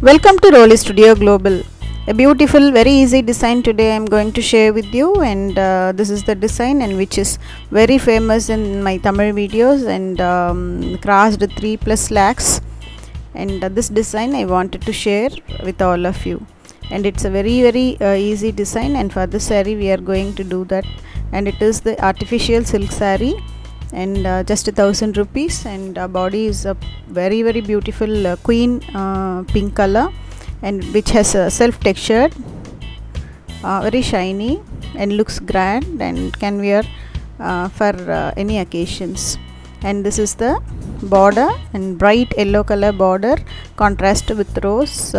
Welcome to Rolly Studio Global. A beautiful, very easy design today I am going to share with you, and this is the design, and which is very famous in my Tamil videos, and crossed 3+ lakhs. And this design I wanted to share with all of you, and it's a very easy design. And for this saree we are going to do that, and it is the artificial silk saree, and just 1,000 rupees, and body is a very beautiful queen pink color, and which has a self textured, very shiny, and looks grand and can wear for any occasions. And this is the border, and bright yellow color border contrast with rose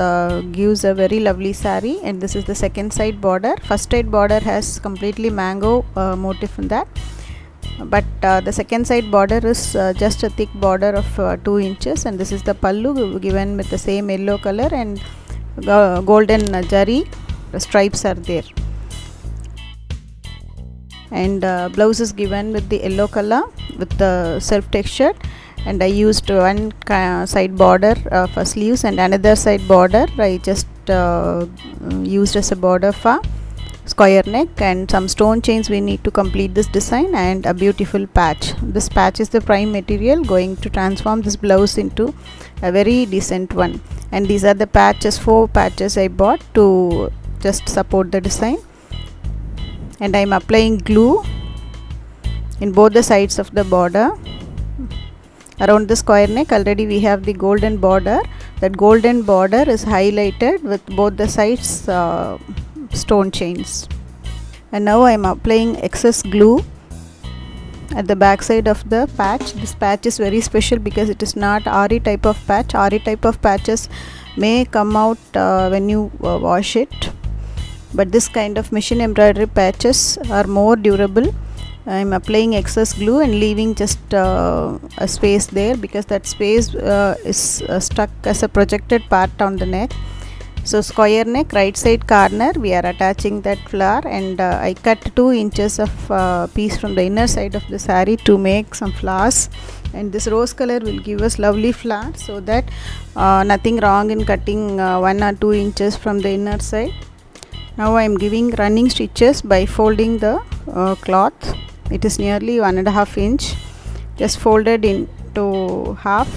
gives a very lovely saree. And this is the second side border. First side border has completely mango motif in that, but the second side border is just a thick border of 2 inches, and this is the pallu given with the same yellow color, and golden jari stripes are there, and blouse is given with the yellow color with the self textured. And I used one side border for sleeves, and another side border I just used as a border for square neck, and some stone chains we need to complete this design, and a beautiful patch. This patch is the prime material going to transform this blouse into a very decent one. And these are the patches, 4 patches I bought to just support the design. And I am applying glue in both the sides of the border. Around the square neck already we have the golden border. That golden border is highlighted with both the sides stone chains. And now I am applying excess glue at the back side of the patch. This patch is very special because it is not RE type of patch. RE type of patches may come out when you wash it, but this kind of machine embroidery patches are more durable. I am applying excess glue and leaving just a space there, because that space is stuck as a projected part on the neck. So square neck, right side corner we are attaching that flower, and I cut 2 inches of piece from the inner side of the saree to make some flowers. And this rose color will give us lovely flower, so that nothing wrong in cutting 1 or 2 inches from the inner side. Now I am giving running stitches by folding the cloth. It is nearly 1.5 inch, just folded into half.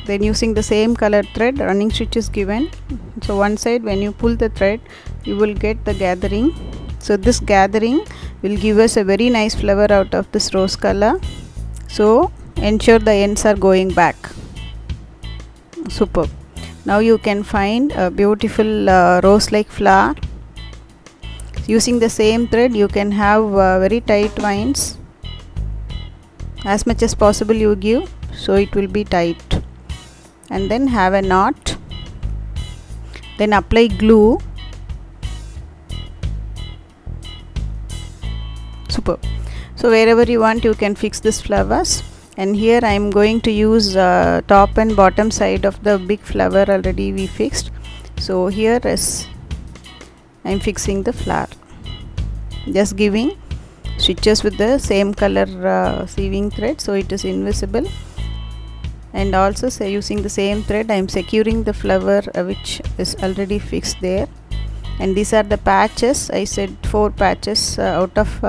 Then using the same color thread, running stitch is given. So one side, when you pull the thread, you will get the gathering. So this gathering will give us a very nice flower out of this rose color. So ensure the ends are going back. Superb. Now you can find a beautiful rose like flower. Using the same thread you can have very tight vines. As much as possible you give, so it will be tight. And then have a knot. Then apply glue. Super. So wherever you want you can fix this flowers. And here I am going to use top and bottom side of the big flower already we fixed. So here is I am fixing the flower, just giving stitches with the same color sewing thread, so it is invisible. And also using the same thread I am securing the flower which is already fixed there. And these are the patches. I said 4 patches out of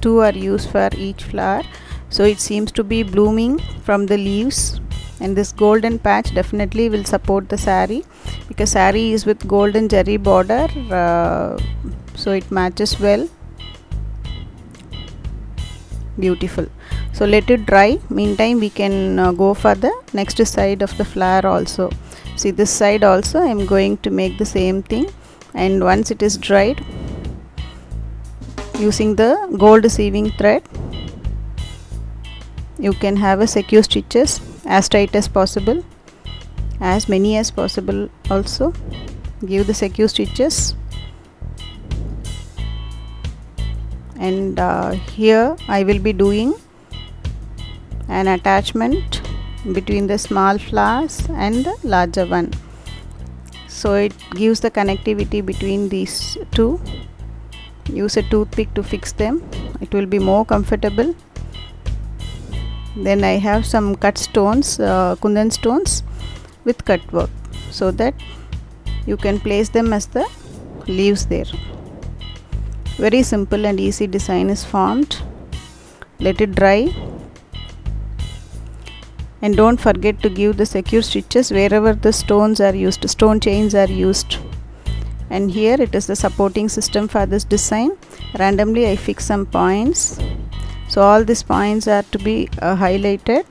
2 are used for each flower, so it seems to be blooming from the leaves. And this golden patch definitely will support the saree, because saree is with golden jari border, so it matches well. Beautiful. So let it dry. Meantime we can go for the next side of the flower also. See, this side also I am going to make the same thing. And once it is dried, using the gold sewing thread, you can have a secure stitches as tight as possible, as many as possible. Also give the secure stitches. And here I will be doing an attachment between the small flowers and the larger one, so it gives the connectivity between these two. Use a toothpick to fix them, it will be more comfortable. Then I have some cut stones, kundan stones with cut work. so that you can place them as the leaves there. Very simple and easy design is formed. Let it dry, and don't forget to give the secure stitches wherever the stones are used, stone chains are used. And here it is the supporting system for this design. Randomly I fix some points, so all these points are to be highlighted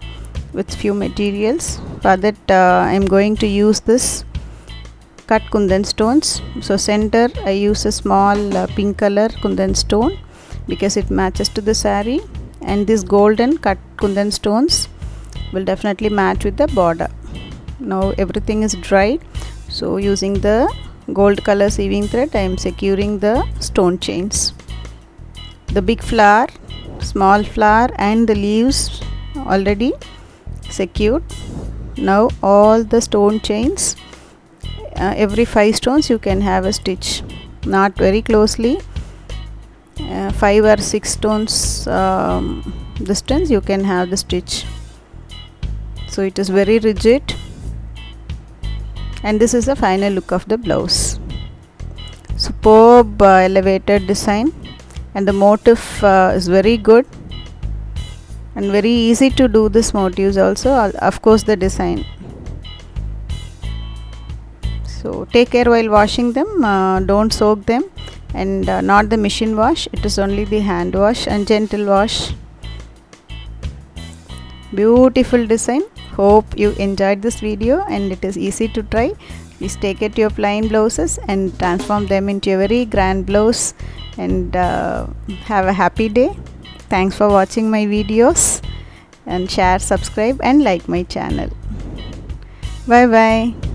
with few materials. For that I am going to use this cut kundan stones. So center I use a small pink color kundan stone because it matches to the saree, and this golden cut kundan stones will definitely match with the border. Now everything is dried, so using the gold color sieving thread I am securing the stone chains. The big flower, small flower and the leaves already secured. Now all the stone chains, every 5 stones you can have a stitch, not very closely, 5 or 6 stones distance you can have the stitch. So it is very rigid, and this is the final look of the blouse. Superb elevated design, and the motif is very good and very easy to do this motifs also, of course the design. So take care while washing them, don't soak them, and not the machine wash, it is only the hand wash and gentle wash. Beautiful design. Hope you enjoyed this video and it is easy to try. Please take it to your plain blouses and transform them into a very grand blouse, and have a happy day. Thanks for watching my videos, and share, subscribe and like my channel. Bye bye.